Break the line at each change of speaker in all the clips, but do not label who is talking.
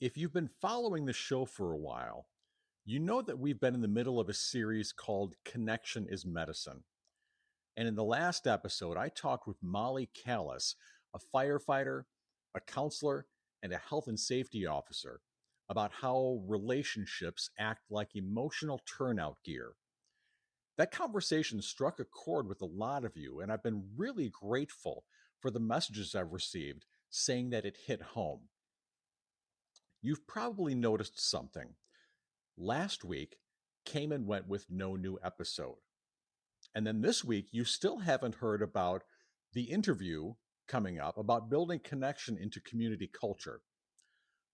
If you've been following the show for a while, you know that we've been in the middle of a series called Connection is Medicine. And in the last episode, I talked with Molly Callis, a firefighter, a counselor, and a health and safety officer, about how relationships act like emotional turnout gear. That conversation struck a chord with a lot of you, and I've been really grateful for the messages I've received saying that it hit home. You've probably noticed something. Last week came and went with no new episode. And then this week, you still haven't heard about the interview coming up about building connection into community culture.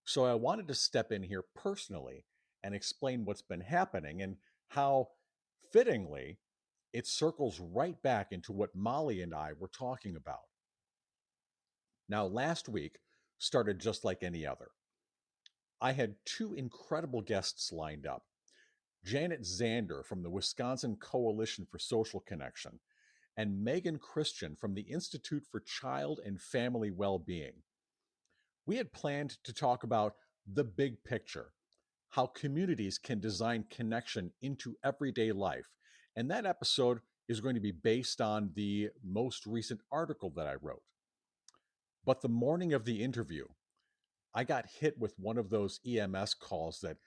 So I wanted to step in here personally and explain what's been happening and how, fittingly, it circles right back into what Molly and I were talking about. Now, last week started just like any other. I had two incredible guests lined up. Janet Zander from the Wisconsin Coalition for Social Connection, and Megan Christian from the Institute for Child and Family Well-Being. We had planned to talk about the big picture, how communities can design connection into everyday life. And that episode is going to be based on the most recent article that I wrote. But the morning of the interview, I got hit with one of those EMS calls that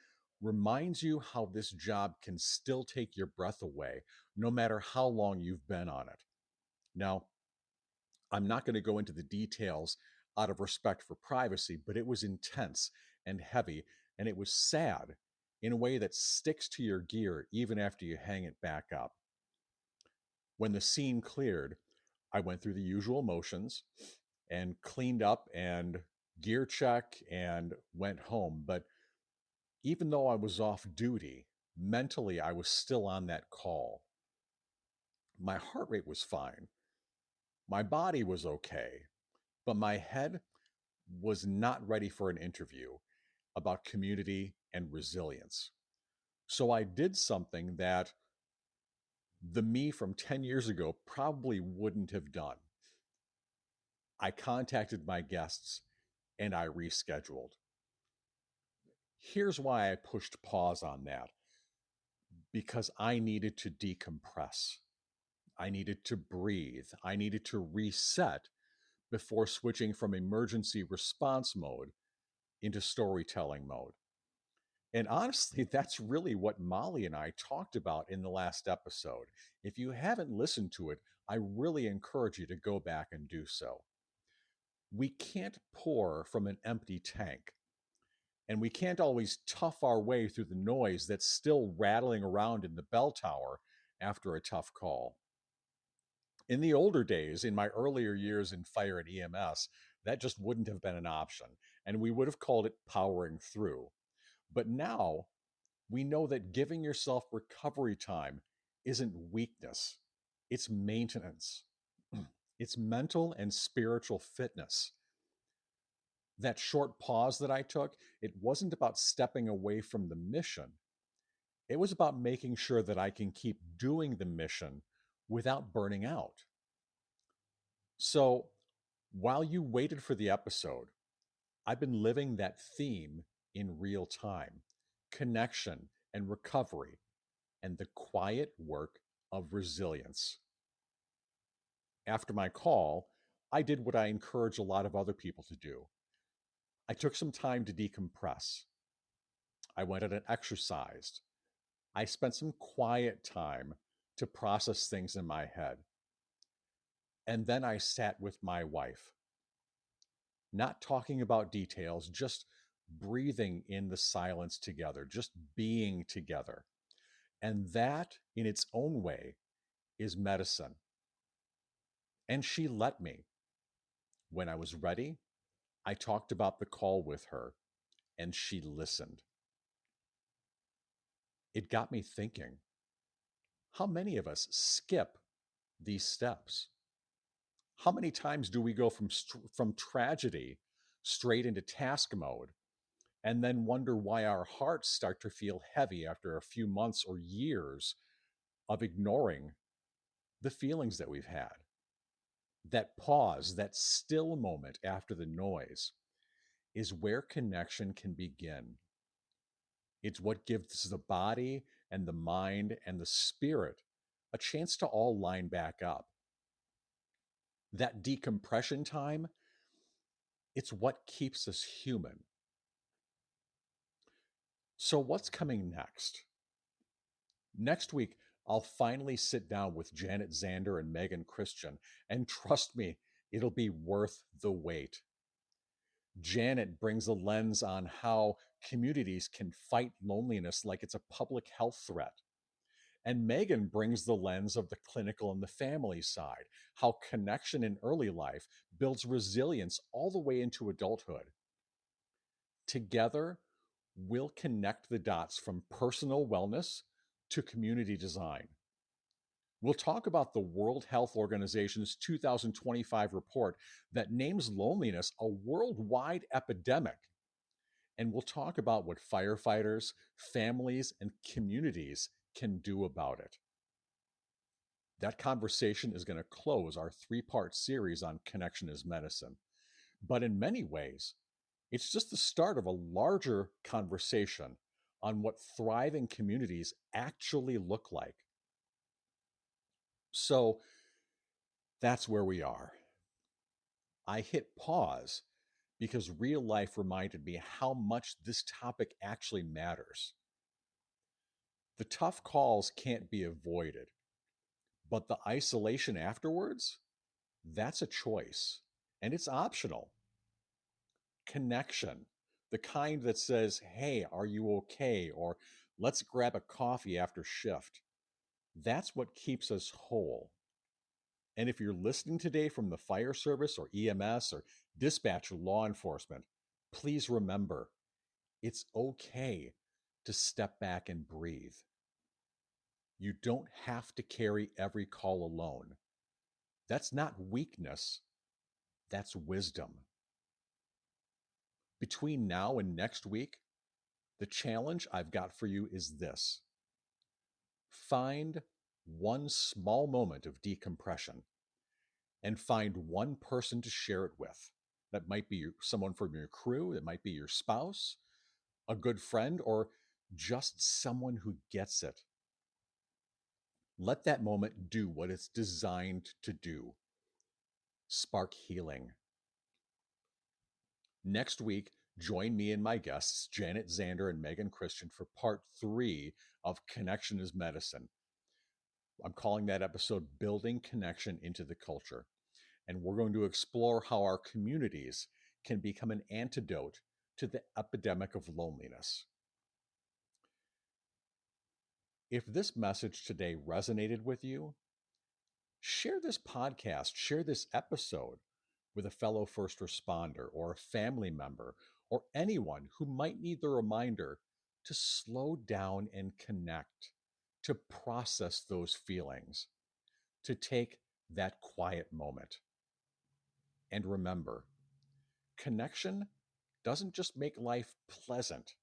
reminds you how this job can still take your breath away, no matter how long you've been on it. Now, I'm not going to go into the details out of respect for privacy, but it was intense and heavy, and it was sad in a way that sticks to your gear even after you hang it back up. When the scene cleared, I went through the usual motions and cleaned up and gear check and went home. But even though I was off duty, mentally I was still on that call. My heart rate was fine. My body was okay, but my head was not ready for an interview about community and resilience. So I did something that the me from 10 years ago probably wouldn't have done. I contacted my guests and I rescheduled. Here's why I pushed pause on that, because I needed to decompress. I needed to breathe. I needed to reset before switching from emergency response mode into storytelling mode. And honestly, that's really what Molly and I talked about in the last episode. If you haven't listened to it, I really encourage you to go back and do so. We can't pour from an empty tank, and we can't always tough our way through the noise that's still rattling around in the bell tower after a tough call. In the older days, in my earlier years in fire and EMS, that just wouldn't have been an option, and we would have called it powering through. But now we know that giving yourself recovery time isn't weakness, it's maintenance. It's mental and spiritual fitness. That short pause that I took, it wasn't about stepping away from the mission. It was about making sure that I can keep doing the mission without burning out. So while you waited for the episode, I've been living that theme in real time: connection and recovery, and the quiet work of resilience. After my call, I did what I encourage a lot of other people to do. I took some time to decompress. I went out and exercised. I spent some quiet time to process things in my head. And then I sat with my wife, not talking about details, just breathing in the silence together, just being together. And that, in its own way, is medicine. And she let me. When I was ready, I talked about the call with her, and she listened. It got me thinking, how many of us skip these steps? How many times do we go from tragedy straight into task mode and then wonder why our hearts start to feel heavy after a few months or years of ignoring the feelings that we've had? That pause, that still moment after the noise, is where connection can begin. It's what gives the body and the mind and the spirit a chance to all line back up. That decompression time, it's what keeps us human. So, what's coming next? Next week, I'll finally sit down with Janet Zander and Megan Christian, and trust me, it'll be worth the wait. Janet brings a lens on how communities can fight loneliness like it's a public health threat. And Megan brings the lens of the clinical and the family side, how connection in early life builds resilience all the way into adulthood. Together, we'll connect the dots from personal wellness to community design. We'll talk about the World Health Organization's 2025 report that names loneliness a worldwide epidemic. And we'll talk about what firefighters, families, and communities can do about it. That conversation is going to close our 3-part series on connection as medicine. But in many ways, it's just the start of a larger conversation on what thriving communities actually look like. So that's where we are. I hit pause because real life reminded me how much this topic actually matters. The tough calls can't be avoided, but the isolation afterwards, that's a choice, and it's optional. Connection, the kind that says, hey, are you okay? Or let's grab a coffee after shift. That's what keeps us whole. And if you're listening today from the fire service or EMS or dispatch or law enforcement, please remember it's okay to step back and breathe. You don't have to carry every call alone. That's not weakness, that's wisdom. Between now and next week, the challenge I've got for you is this: find one small moment of decompression and find one person to share it with. That might be someone from your crew, it might be your spouse, a good friend, or just someone who gets it. Let that moment do what it's designed to do: spark healing. Next week, join me and my guests, Janet Zander and Megan Christian, for part 3 of Connection is Medicine. I'm calling that episode Building Connection into the Culture. And we're going to explore how our communities can become an antidote to the epidemic of loneliness. If this message today resonated with you, share this podcast, share this episode with a fellow first responder or a family member or anyone who might need the reminder to slow down and connect, to process those feelings, to take that quiet moment. And remember, connection doesn't just make life pleasant,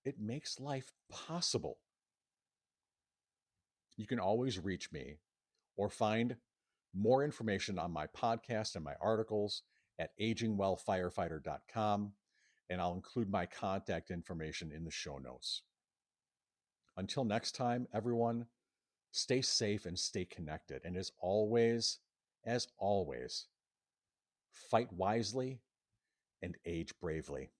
it makes life possible. You can always reach me or find more information on my podcast and my articles at agingwellfirefighter.com, and I'll include my contact information in the show notes. Until next time, everyone, stay safe and stay connected. And as always, fight wisely and age bravely.